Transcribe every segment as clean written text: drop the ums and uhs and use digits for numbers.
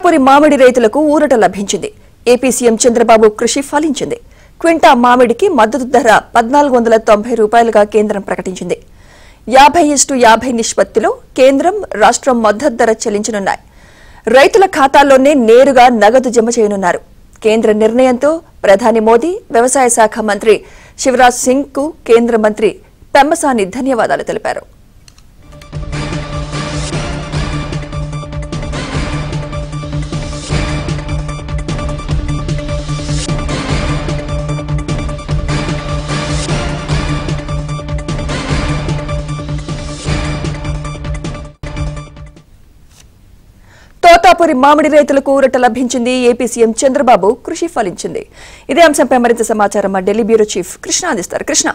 తోతాపురి మామిడి రైతులకు ఊరట లభించింది. ఏపీ సీఎం చంద్రబాబు కృషి ఫలించింది. క్వింటా మామిడికి మద్దతు ధర 1490 రూపాయలుగా కేంద్రం ప్రకటించింది. 50:50 నిష్పత్తిలో కేంద్రం, రాష్ట్రం మద్దతు ధర చెల్లించనున్నాయి. రైతుల ఖాతాల్లోనే నేరుగా నగదు జమ చేయనున్నారు. కేంద్ర నిర్ణయంతో ప్రధాని మోదీ, వ్యవసాయ శాఖ మంత్రి శివరాజ్ సింగ్ కు కేంద్ర మంత్రి పెమ్మసాని ధన్యవాదాలు తెలిపారు. తోతాపురి మామిడి రైతులకు ఊరట లభించింది. ఏపీ సీఎం చంద్రబాబు కృషి ఫలించింది. ఇదే అంశంపై మరింత సమాచారం మా ఢిల్లీ బ్యూరో చీఫ్ కృష్ణ అందిస్తారు. కృష్ణ,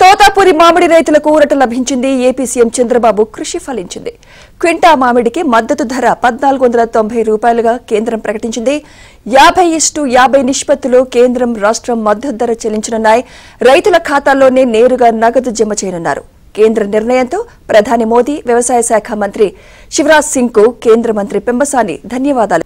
తోతాపురి మామిడి రైతులకు ఊరట లభించింది. ఏపీ సీఎం చంద్రబాబు కృషి ఫలించింది. క్వింటా మామిడికి మద్దతు ధర 1490 రూపాయలుగా కేంద్రం ప్రకటించింది. 50:50 నిష్పత్తిలో కేంద్రం, రాష్ట్రం మద్దతు ధర చెల్లించనున్నాయి. రైతుల ఖాతాల్లోనే నేరుగా నగదు జమ చేయనున్నారు. కేంద్ర నిర్ణయంతో ప్రధాని మోదీ, వ్యవసాయ శాఖ మంత్రి శివరాజ్ సింగ్ కు కేంద్ర మంత్రి పెమ్మసాని ధన్యవాదాలు.